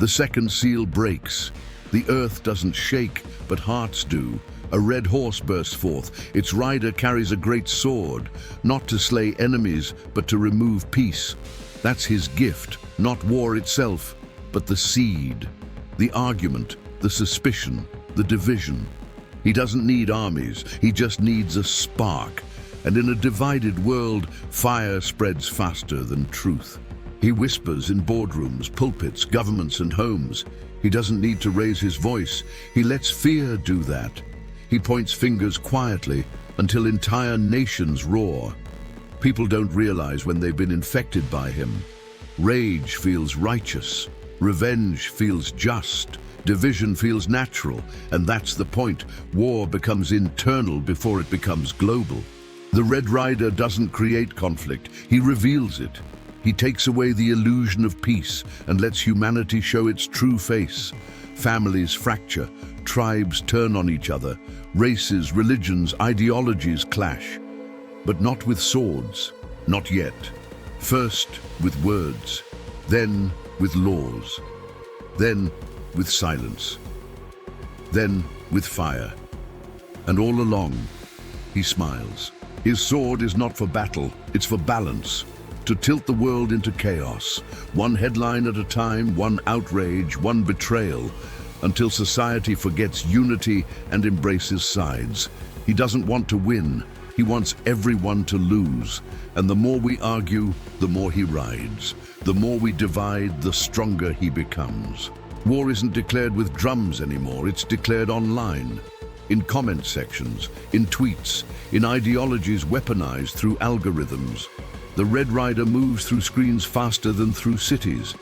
The second seal breaks. The earth doesn't shake, but hearts do. A red horse bursts forth. Its rider carries a great sword, not to slay enemies, but to remove peace. That's his gift, not war itself, but the seed, the argument, the suspicion, the division. He doesn't need armies, he just needs a spark. And in a divided world, fire spreads faster than truth. He whispers in boardrooms, pulpits, governments, and homes. He doesn't need to raise his voice. He lets fear do that. He points fingers quietly until entire nations roar. People don't realize when they've been infected by him. Rage feels righteous. Revenge feels just. Division feels natural. And that's the point. War becomes internal before it becomes global. The Red Rider doesn't create conflict. He reveals it. He takes away the illusion of peace and lets humanity show its true face. Families fracture, tribes turn on each other, races, religions, ideologies clash. But not with swords, not yet. First with words, then with laws, then with silence, then with fire. And all along, he smiles. His sword is not for battle, it's for balance. To tilt the world into chaos, one headline at a time, one outrage, one betrayal, until society forgets unity and embraces sides. He doesn't want to win, he wants everyone to lose. And the more we argue, the more he rides. The more we divide, the stronger he becomes. War isn't declared with drums anymore, it's declared online. In comment sections, in tweets, in ideologies weaponized through algorithms. The Red Rider moves through screens faster than through cities.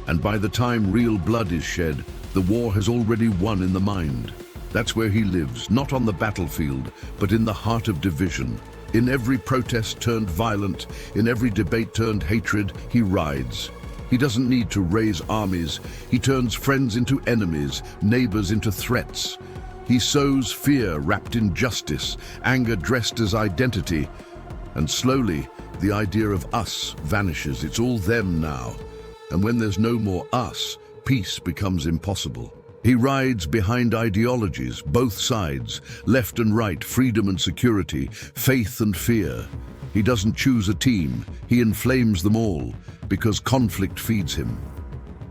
And by the time real blood is shed, the war has already won in the mind. That's where he lives, not on the battlefield, but in the heart of division. In every protest turned violent, in every debate turned hatred, he rides. He doesn't need to raise armies. He turns friends into enemies, neighbors into threats. He sows fear wrapped in justice, anger dressed as identity. And slowly, the idea of us vanishes. It's all them now. And when there's no more us, peace becomes impossible. He rides behind ideologies, both sides, left and right, freedom and security, faith and fear. He doesn't choose a team, he inflames them all, because conflict feeds him.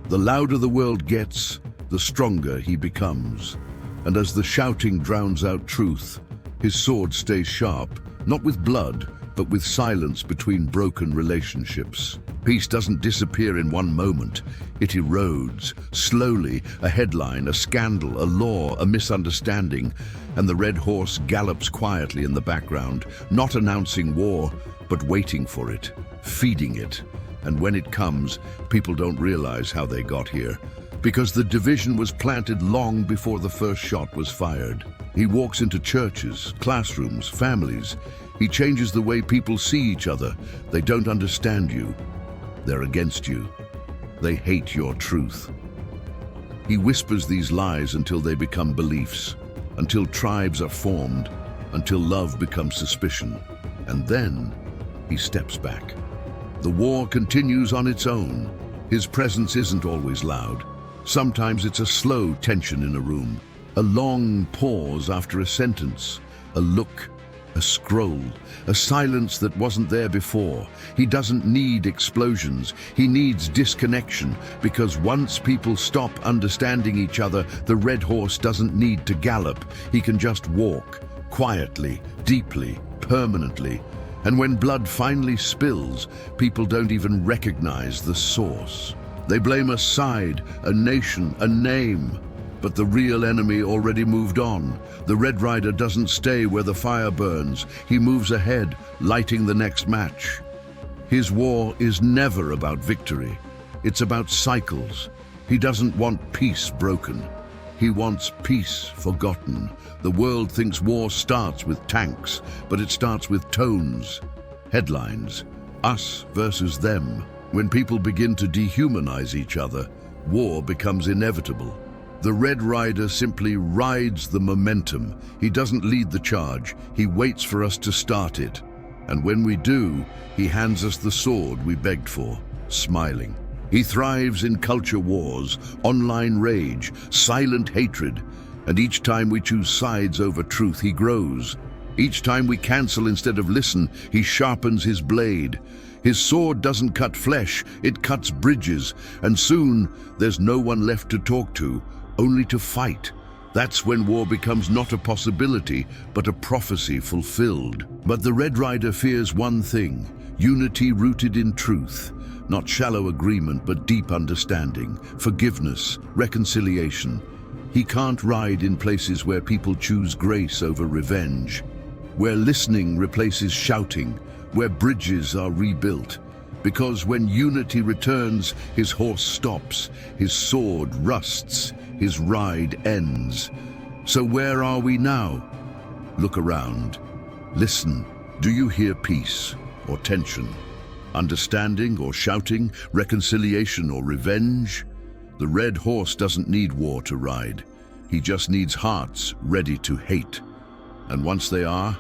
The louder the world gets, the stronger he becomes. And as the shouting drowns out truth, his sword stays sharp, not with blood, but with silence between broken relationships. Peace doesn't disappear in one moment. It erodes, slowly, a headline, a scandal, a law, a misunderstanding, and the red horse gallops quietly in the background, not announcing war, but waiting for it, feeding it. And when it comes, people don't realize how they got here, because the division was planted long before the first shot was fired. He walks into churches, classrooms, families. He changes the way people see each other. They don't understand you. They're against you. They hate your truth. He whispers these lies until they become beliefs, until tribes are formed, until love becomes suspicion. And then he steps back. The war continues on its own. His presence isn't always loud. Sometimes it's a slow tension in a room, a long pause after a sentence, a look, a scroll, a silence that wasn't there before. He doesn't need explosions, he needs disconnection, because once people stop understanding each other, the red horse doesn't need to gallop. He can just walk, quietly, deeply, permanently. And when blood finally spills, people don't even recognize the source. They blame a side, a nation, a name. But the real enemy already moved on. The Red Rider doesn't stay where the fire burns. He moves ahead, lighting the next match. His war is never about victory. It's about cycles. He doesn't want peace broken. He wants peace forgotten. The world thinks war starts with tanks, but it starts with tones, headlines, us versus them. When people begin to dehumanize each other, war becomes inevitable. The Red Rider simply rides the momentum. He doesn't lead the charge. He waits for us to start it. And when we do, he hands us the sword we begged for, smiling. He thrives in culture wars, online rage, silent hatred, and each time we choose sides over truth, he grows. Each time we cancel instead of listen, he sharpens his blade. His sword doesn't cut flesh, it cuts bridges, and soon there's no one left to talk to, only to fight. That's when war becomes not a possibility, but a prophecy fulfilled. But the Red Rider fears one thing: unity rooted in truth. Not shallow agreement, but deep understanding, forgiveness, reconciliation. He can't ride in places where people choose grace over revenge, where listening replaces shouting, where bridges are rebuilt. Because when unity returns, his horse stops, his sword rusts, his ride ends. So where are we now? Look around. Listen. Do you hear peace or tension? Understanding or shouting? Reconciliation or revenge? The red horse doesn't need war to ride. He just needs hearts ready to hate. And once they are,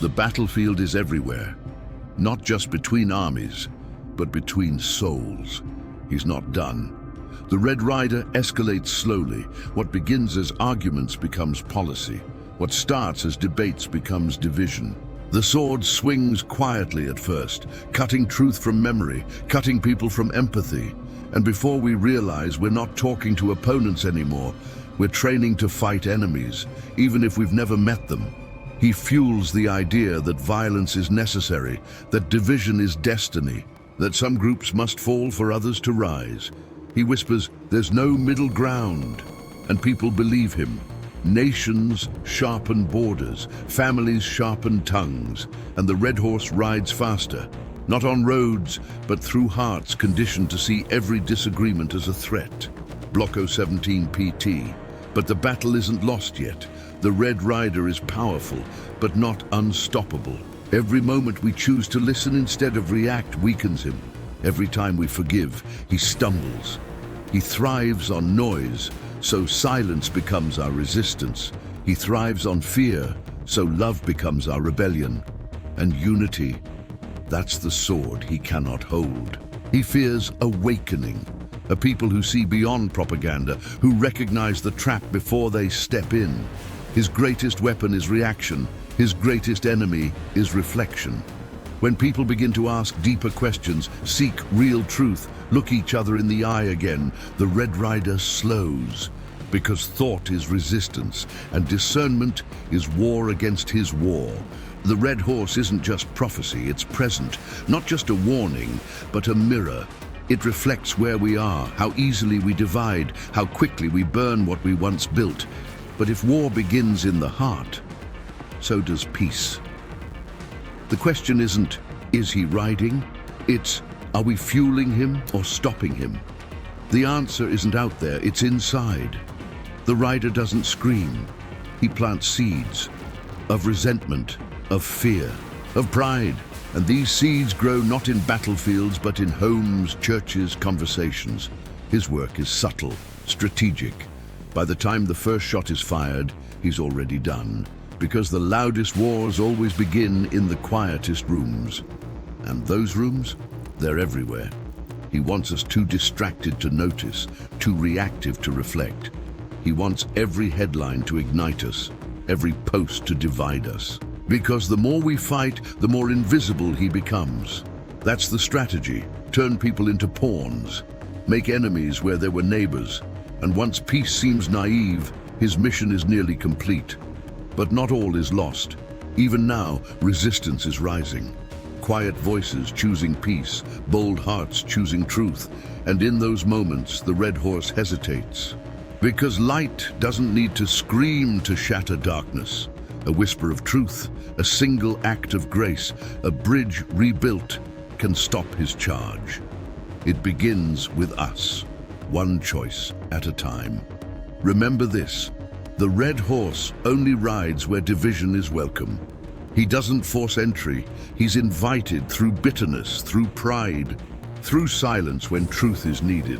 the battlefield is everywhere. Not just between armies, but between souls. He's not done. The Red Rider escalates slowly. What begins as arguments becomes policy. What starts as debates becomes division. The sword swings quietly at first, cutting truth from memory, cutting people from empathy. And before we realize, we're not talking to opponents anymore. We're training to fight enemies, even if we've never met them. He fuels the idea that violence is necessary, that division is destiny, that some groups must fall for others to rise. He whispers, there's no middle ground, and people believe him. Nations sharpen borders, families sharpen tongues, and the red horse rides faster, not on roads, but through hearts conditioned to see every disagreement as a threat. Block 017 PT. But the battle isn't lost yet. The Red Rider is powerful, but not unstoppable. Every moment we choose to listen instead of react weakens him. Every time we forgive, he stumbles. He thrives on noise, so silence becomes our resistance. He thrives on fear, so love becomes our rebellion. And unity, that's the sword he cannot hold. He fears awakening, a people who see beyond propaganda, who recognize the trap before they step in. His greatest weapon is reaction. His greatest enemy is reflection. When people begin to ask deeper questions, seek real truth, look each other in the eye again, the Red Rider slows. Because thought is resistance, and discernment is war against his war. The red horse isn't just prophecy, it's present. Not just a warning, but a mirror. It reflects where we are, how easily we divide, how quickly we burn what we once built. But if war begins in the heart, so does peace. The question isn't, is he riding? It's, are we fueling him or stopping him? The answer isn't out there, it's inside. The rider doesn't scream. He plants seeds of resentment, of fear, of pride. And these seeds grow not in battlefields, but in homes, churches, conversations. His work is subtle, strategic. By the time the first shot is fired, he's already done. Because the loudest wars always begin in the quietest rooms. And those rooms, they're everywhere. He wants us too distracted to notice, too reactive to reflect. He wants every headline to ignite us, every post to divide us. Because the more we fight, the more invisible he becomes. That's the strategy. Turn people into pawns. Make enemies where there were neighbors. And once peace seems naive, his mission is nearly complete. But not all is lost. Even now, resistance is rising. Quiet voices choosing peace, bold hearts choosing truth. And in those moments, the red horse hesitates. Because light doesn't need to scream to shatter darkness. A whisper of truth, a single act of grace, a bridge rebuilt can stop his charge. It begins with us, one choice at a time. Remember this, the red horse only rides where division is welcome. He doesn't force entry, he's invited through bitterness, through pride, through silence when truth is needed.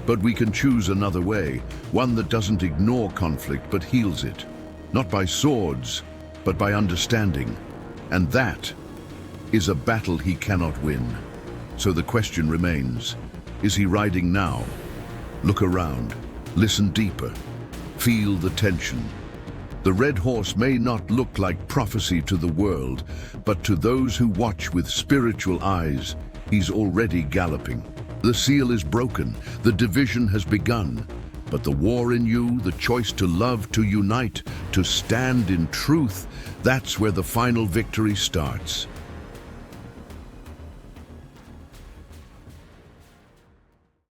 But we can choose another way, one that doesn't ignore conflict but heals it. Not by swords, but by understanding. And that is a battle he cannot win. So the question remains, is he riding now? Look around, listen deeper, feel the tension. The red horse may not look like prophecy to the world, but to those who watch with spiritual eyes, he's already galloping. The seal is broken, the division has begun, but the war in you, the choice to love, to unite, to stand in truth, that's where the final victory starts.